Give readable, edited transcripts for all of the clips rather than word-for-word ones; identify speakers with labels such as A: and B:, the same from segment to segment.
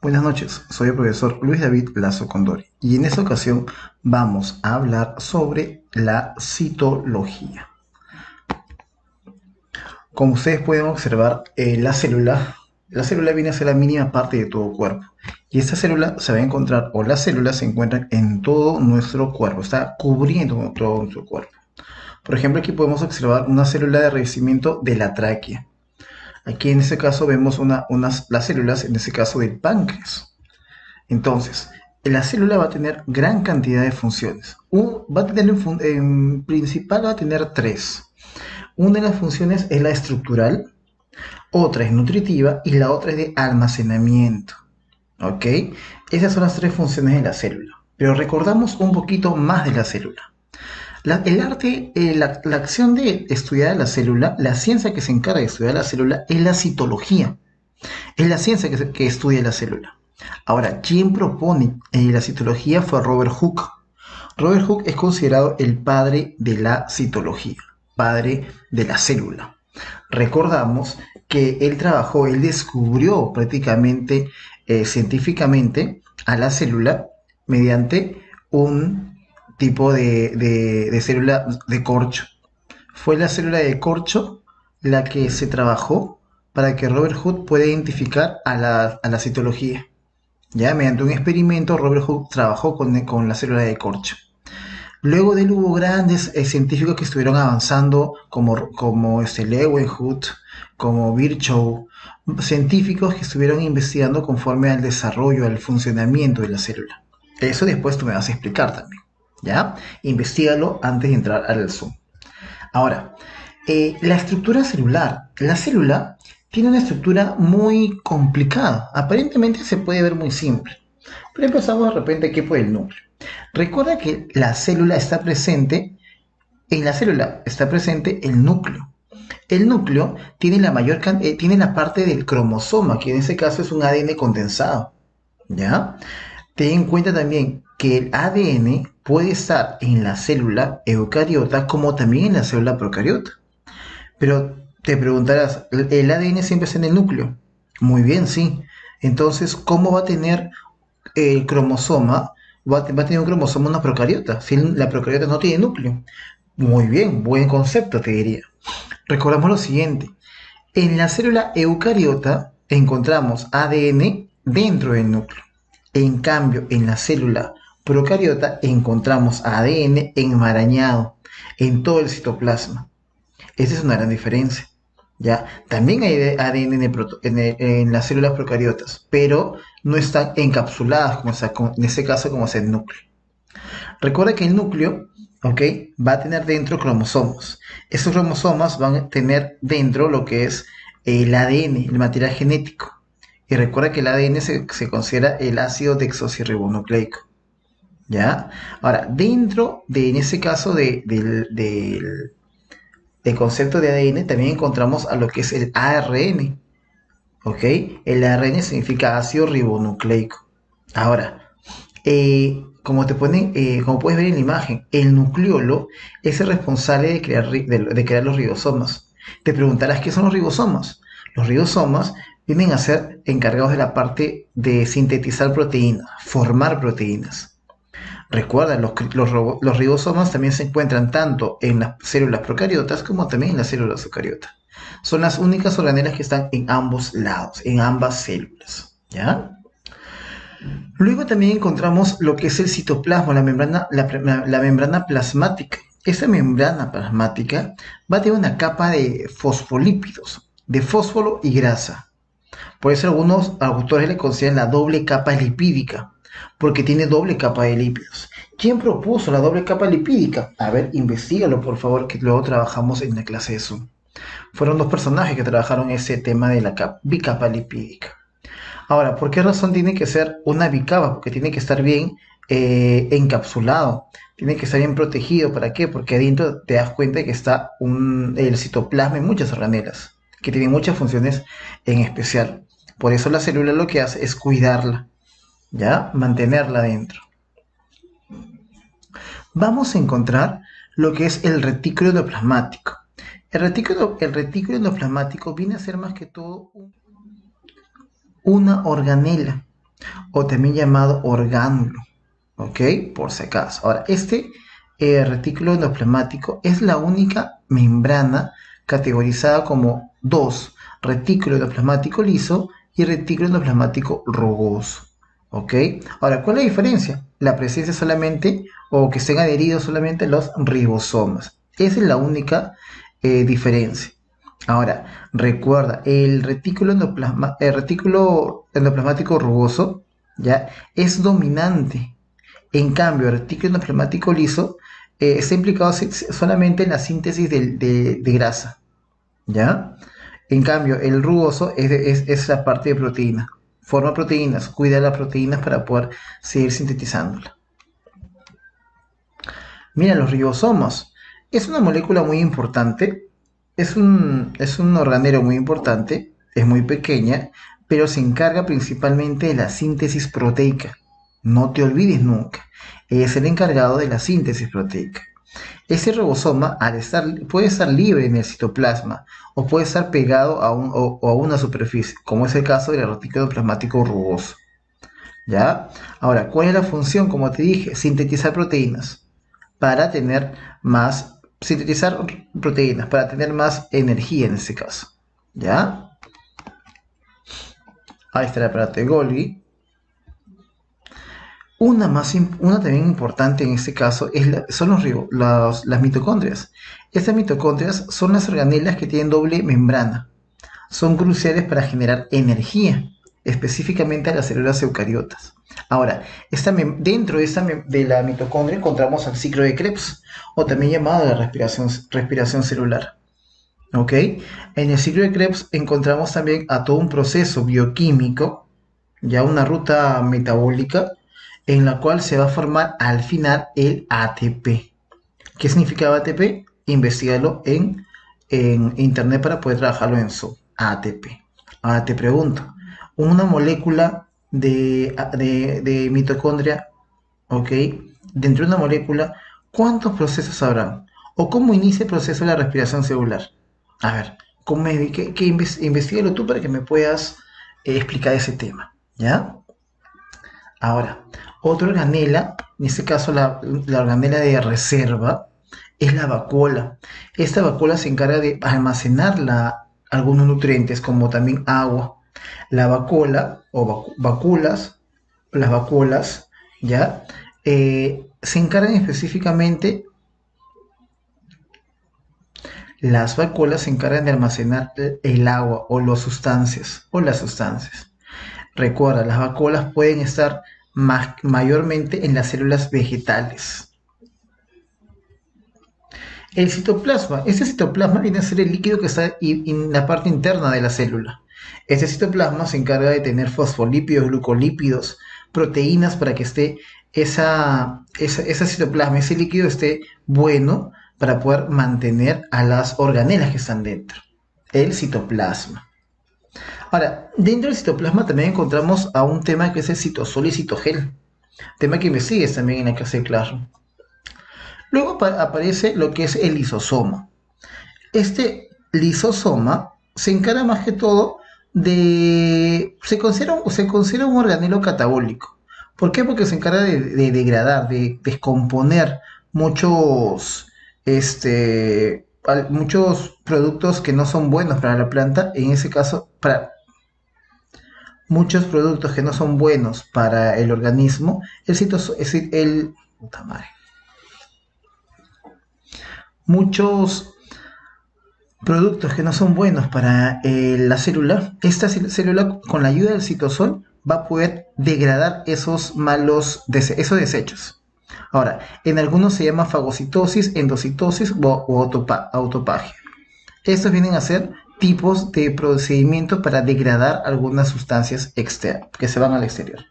A: Buenas noches, soy el profesor Luis David Lazo Condori y en esta ocasión vamos a hablar sobre la citología. Como ustedes pueden observar, la célula viene a ser la mínima parte de todo cuerpo y esta célula se va a encontrar, o las células se encuentran en todo nuestro cuerpo, está cubriendo todo nuestro cuerpo. Por ejemplo, aquí podemos observar una célula de revestimiento de la tráquea. Aquí en este caso vemos las células, en este caso del páncreas. Entonces, la célula va a tener gran cantidad de funciones. Va a tener en principal va a tener tres. Una de las funciones es la estructural, otra es nutritiva y la otra es de almacenamiento. ¿Ok? Esas son las tres funciones de la célula. Pero recordamos un poquito más de la célula. La acción de estudiar la célula, la ciencia que se encarga de estudiar la célula es la citología. Es la ciencia que estudia la célula. Ahora, quien propone la citología fue Robert Hooke. Robert Hooke es considerado el padre de la citología, padre de la célula. Recordamos que él descubrió prácticamente científicamente a la célula mediante un tipo de célula de corcho. Fue la célula de corcho la que se trabajó para que Robert Hooke pueda identificar a la citología. Ya mediante un experimento, Robert Hooke trabajó con la célula de corcho. Luego de él hubo grandes científicos que estuvieron avanzando, como Leeuwenhoek, como Virchow, científicos que estuvieron investigando conforme al desarrollo, al funcionamiento de la célula. Eso después tú me vas a explicar también, ¿ya? Investígalo antes de entrar al Zoom. Ahora, la estructura celular. La célula tiene una estructura muy complicada. Aparentemente se puede ver muy simple. Pero empezamos de repente aquí por el núcleo. Recuerda que en la célula está presente el núcleo. El núcleo tiene tiene la parte del cromosoma, que en este caso es un ADN condensado. ¿Ya? Ten en cuenta también que el ADN puede estar en la célula eucariota como también en la célula procariota. Pero te preguntarás, ¿el ADN siempre está en el núcleo? Muy bien, sí. Entonces, ¿cómo va a tener el cromosoma? Va a tener un cromosoma una procariota, si la procariota no tiene núcleo. Muy bien, buen concepto, te diría. Recordamos lo siguiente. En la célula eucariota encontramos ADN dentro del núcleo. En cambio, en la célula procariota encontramos ADN enmarañado en todo el citoplasma. Esa es una gran diferencia. ¿Ya? También hay ADN en las células procariotas, pero no están encapsuladas, en este caso como es el núcleo. Recuerda que el núcleo, ¿ok?, va a tener dentro cromosomas. Esos cromosomas van a tener dentro lo que es el ADN, el material genético. Y recuerda que el ADN se considera el ácido desoxirribonucleico. ¿Ya? Ahora, dentro de, en ese caso, del concepto de ADN, también encontramos a lo que es el ARN. ¿Ok? El ARN significa ácido ribonucleico. Ahora, como puedes ver en la imagen, el nucleolo es el responsable de crear los ribosomas. Te preguntarás qué son los ribosomas. Los ribosomas vienen a ser encargados de la parte de sintetizar proteínas, formar proteínas. Recuerda, los ribosomas también se encuentran tanto en las células procariotas como también en las células eucariotas. Son las únicas organelas que están en ambos lados, en ambas células. ¿Ya? Luego también encontramos lo que es el citoplasma, la membrana plasmática. Esa membrana plasmática va a tener una capa de fosfolípidos, de fósforo y grasa. Por eso algunos autores le consideran la doble capa lipídica, porque tiene doble capa de lípidos. ¿Quién propuso la doble capa lipídica? A ver, investigalo por favor, que luego trabajamos en la clase de Zoom. Fueron dos personajes que trabajaron ese tema de la bicapa lipídica. Ahora, ¿por qué razón tiene que ser una bicapa? Porque tiene que estar bien encapsulado, tiene que estar bien protegido. ¿Para qué? Porque adentro te das cuenta de que está el citoplasma y muchas organelas, que tienen muchas funciones en especial. Por eso la célula lo que hace es cuidarla, ¿ya? Mantenerla dentro. Vamos a encontrar lo que es el retículo endoplasmático. El retículo endoplasmático viene a ser más que todo una organela. o también llamado orgánulo, ¿ok? Por si acaso. Ahora, este retículo endoplasmático es la única membrana categorizada como dos: retículo endoplasmático liso y retículo endoplasmático rugoso, ¿ok? Ahora, ¿cuál es la diferencia? La presencia solamente, o que estén adheridos solamente los ribosomas. Esa es la única diferencia. Ahora, recuerda, el retículo endoplasmático rugoso, ¿ya? Es dominante. En cambio, el retículo endoplasmático liso está implicado solamente en la síntesis de grasa, ¿ya? En cambio, el rugoso es la parte de proteína. Forma proteínas, cuida las proteínas para poder seguir sintetizándolas. Mira, los ribosomas. Es una molécula muy importante, es un organelo muy importante, es muy pequeña, pero se encarga principalmente de la síntesis proteica. No te olvides nunca, es el encargado de la síntesis proteica. Ese ribosoma puede estar libre en el citoplasma o puede estar pegado o a una superficie, como es el caso del retículo plasmático rugoso. ¿Ya? Ahora, ¿cuál es la función? Como te dije, sintetizar proteínas para tener sintetizar proteínas para tener más energía en este caso. ¿Ya? Ahí está el aparato de Golgi. Una también importante en este caso son las mitocondrias. Estas mitocondrias son las organelas que tienen doble membrana. Son cruciales para generar energía, específicamente a las células eucariotas. Ahora, dentro de la mitocondria encontramos el ciclo de Krebs, o también llamado la respiración celular. ¿Ok? En el ciclo de Krebs encontramos también a todo un proceso bioquímico, ya una ruta metabólica, en la cual se va a formar al final el ATP. ¿Qué significa ATP? Investígalo en internet para poder trabajarlo en su ATP. Ahora te pregunto, una molécula de mitocondria, ¿ok? Dentro de una molécula, ¿cuántos procesos habrán? ¿O cómo inicia el proceso de la respiración celular? A ver, investigalo tú para que me puedas explicar ese tema, ¿ya? Ahora, otra organela, en este caso la organela de reserva, es la vacuola. Esta vacuola se encarga de almacenar algunos nutrientes, como también agua. La vacuola, o las vacuolas, ¿ya? Se encargan específicamente, las vacuolas se encargan de almacenar el agua o las sustancias. Recuerda, las vacuolas pueden estar mayormente en las células vegetales. El citoplasma. Este citoplasma viene a ser el líquido que está en la parte interna de la célula. Este citoplasma se encarga de tener fosfolípidos, glucolípidos, proteínas para que esté ese citoplasma, ese líquido esté bueno para poder mantener a las organelas que están dentro. El citoplasma. Ahora, dentro del citoplasma también encontramos a un tema que es el citosol y citogel, tema que investigues también en la clase de Classroom. Luego aparece lo que es el lisosoma. Este lisosoma se encarga más que todo se considera un organelo catabólico. ¿Por qué? Porque se encarga de degradar, de descomponer muchos productos que no son buenos para la planta, en ese caso, para muchos productos que no son buenos para el organismo, puta madre. Muchos productos que no son buenos para la célula, esta célula con la ayuda del citosol va a poder degradar esos desechos. Ahora, en algunos se llama fagocitosis, endocitosis o autopagia. Estos vienen a ser tipos de procedimientos para degradar algunas sustancias externas que se van al exterior.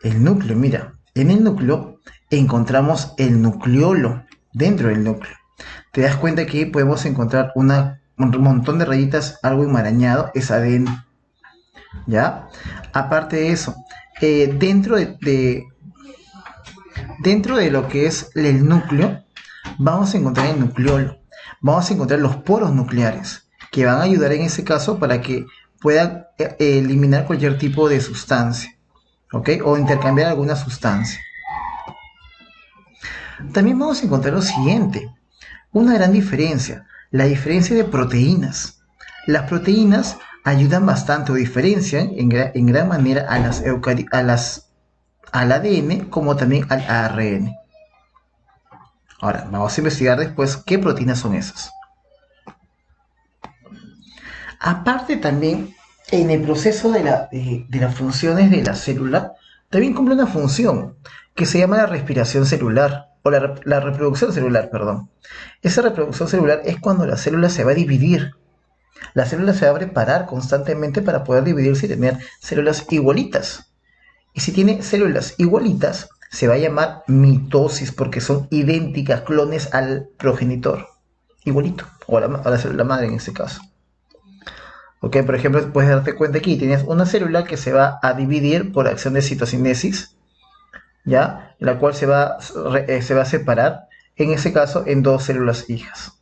A: El núcleo, mira, en el núcleo encontramos el nucleolo. Dentro del núcleo te das cuenta que podemos encontrar un montón de rayitas, algo enmarañado, es ADN. ¿Ya? Aparte de eso, dentro de lo que es el núcleo, vamos a encontrar el nucleolo, vamos a encontrar los poros nucleares, que van a ayudar en ese caso para que pueda eliminar cualquier tipo de sustancia, ¿ok? O intercambiar alguna sustancia. También vamos a encontrar lo siguiente, una gran diferencia, la diferencia de proteínas. Las proteínas ayudan bastante o diferencian en gran manera al ADN como también al ARN. Ahora, vamos a investigar después qué proteínas son esas. Aparte también, en el proceso de las funciones de la célula, también cumple una función que se llama la respiración celular, o la reproducción celular, perdón. Esa reproducción celular es cuando la célula se va a dividir. La célula se va a preparar constantemente para poder dividirse y tener células igualitas. Y si tiene células igualitas, se va a llamar mitosis porque son idénticas, clones al progenitor. Igualito, o a la célula madre en este caso. Ok, por ejemplo, puedes darte cuenta aquí, tienes una célula que se va a dividir por acción de citocinesis, ¿ya? La cual se va a separar, en ese caso, en dos células hijas.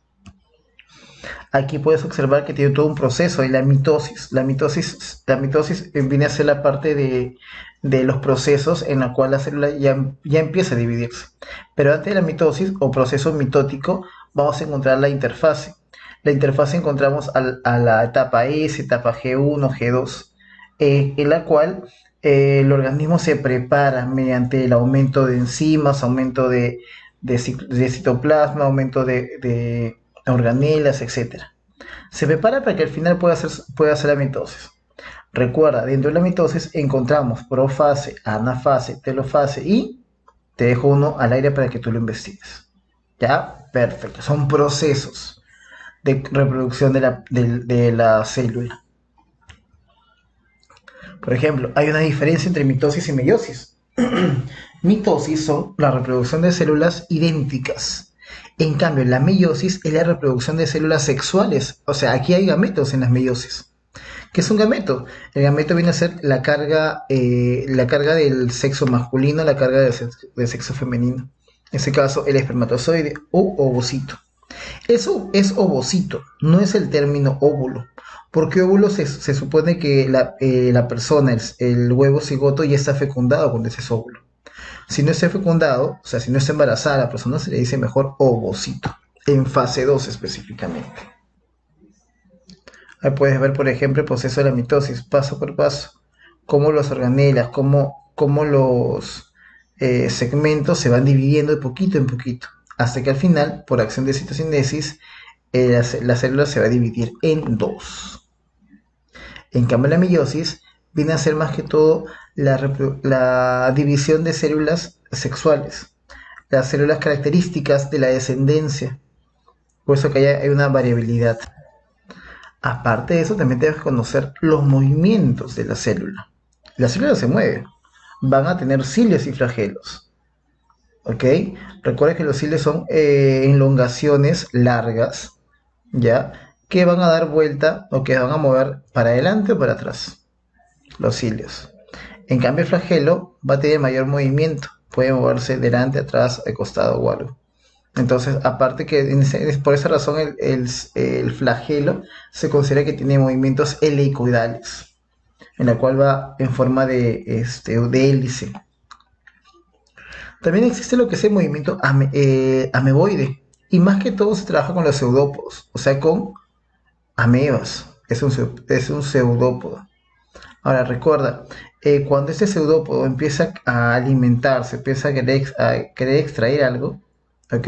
A: Aquí puedes observar que tiene todo un proceso de la mitosis. La mitosis viene a ser la parte de los procesos en la cual la célula ya empieza a dividirse. Pero antes de la mitosis o proceso mitótico, vamos a encontrar la interfase. La interfase encontramos a la etapa S, etapa G1, G2, en la cual el organismo se prepara mediante el aumento de enzimas, aumento de citoplasma, aumento de organelas, etc. Se prepara para que al final pueda hacer la mitosis. Recuerda, dentro de la mitosis encontramos profase, anafase, telofase y te dejo uno al aire para que tú lo investigues. ¿Ya? Perfecto. Son procesos de reproducción de la célula. Por ejemplo, hay una diferencia entre mitosis y meiosis. Mitosis son la reproducción de células idénticas. En cambio, la meiosis es la reproducción de células sexuales. O sea, aquí hay gametos en las meiosis. ¿Qué es un gameto? El gameto viene a ser la carga del sexo masculino, la carga del sexo femenino. En este caso, el espermatozoide o ovocito. Eso es ovocito, no es el término óvulo, porque óvulo se supone que la persona, el huevo cigoto, ya está fecundado cuando ese es óvulo. Si no está fecundado, o sea, si no está embarazada la persona, se le dice mejor ovocito, en fase 2 específicamente. Ahí puedes ver, por ejemplo, el proceso de la mitosis, paso por paso, cómo los organelas, cómo los segmentos se van dividiendo de poquito en poquito, hasta que al final, por acción de citocinesis, la célula se va a dividir en dos. En cambio, la meiosis viene a ser más que todo la división de células sexuales, las células características de la descendencia. Por eso que hay una variabilidad. Aparte de eso, también debes conocer los movimientos de la célula. La célula se mueve. Van a tener cilios y flagelos. ¿Ok? Recuerda que los cilios son elongaciones largas, ¿ya? Que van a dar vuelta o que van a mover para adelante o para atrás. Los cilios. En cambio, el flagelo va a tener mayor movimiento. Puede moverse delante, atrás, de costado o algo. Entonces, aparte que por esa razón el flagelo se considera que tiene movimientos helicoidales, en la cual va en forma de hélice. También existe lo que es el movimiento ameboide, y más que todo se trabaja con los pseudópodos, o sea, con amebas. Es un pseudópodo. Ahora recuerda, cuando este pseudópodo empieza a alimentarse, empieza a querer extraer algo, ¿ok?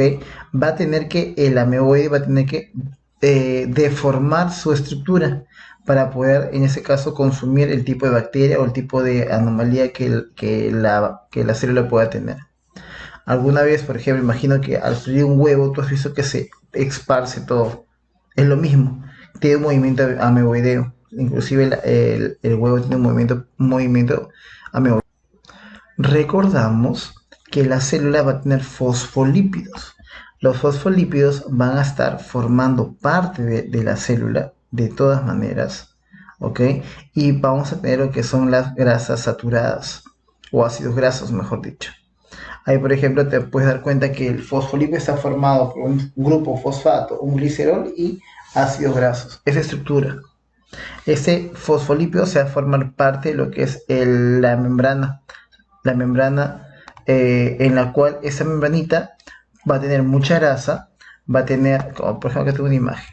A: El ameboide va a tener que deformar su estructura para poder, en ese caso, consumir el tipo de bacteria o el tipo de anomalía que la célula pueda tener. Alguna vez, por ejemplo, imagino que al freír un huevo, tú has visto que se esparce todo. Es lo mismo, tiene un movimiento ameboideo. Inclusive el huevo tiene un movimiento ameboideo. Recordamos que la célula va a tener fosfolípidos. Los fosfolípidos van a estar formando parte de la célula de todas maneras, ¿ok? Y vamos a tener lo que son las grasas saturadas, o ácidos grasos, mejor dicho. Ahí, por ejemplo, te puedes dar cuenta que el fosfolípido está formado por un grupo fosfato, un glicerol y ácidos grasos. Esa estructura. Ese fosfolípido se va a formar parte de lo que es la membrana en la cual esa membranita va a tener mucha grasa, va a tener, como por ejemplo, que tengo una imagen.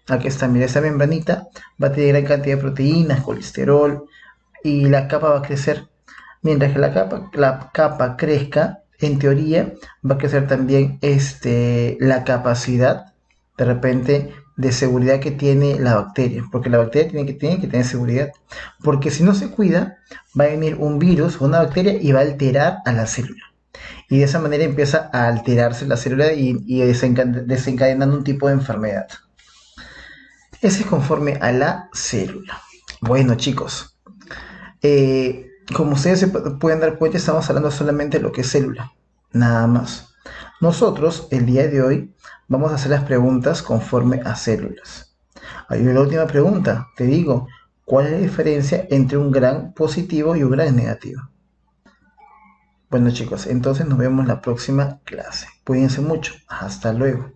A: Aquí está, mira, esa membranita va a tener gran cantidad de proteínas, colesterol, y la capa va a crecer. Mientras que la capa crezca, en teoría, va a crecer también la capacidad, de repente, de seguridad que tiene la bacteria. Porque la bacteria tiene que tener seguridad. Porque si no se cuida, va a venir un virus o una bacteria y va a alterar a la célula. Y de esa manera empieza a alterarse la célula y desencadenando un tipo de enfermedad. Ese es conforme a la célula. Bueno, chicos, como ustedes se pueden dar cuenta, estamos hablando solamente de lo que es célula, nada más. Nosotros, el día de hoy, vamos a hacer las preguntas conforme a células. Hay una última pregunta, te digo, ¿cuál es la diferencia entre un gran positivo y un gran negativo? Bueno, chicos, entonces nos vemos la próxima clase. Cuídense mucho. Hasta luego.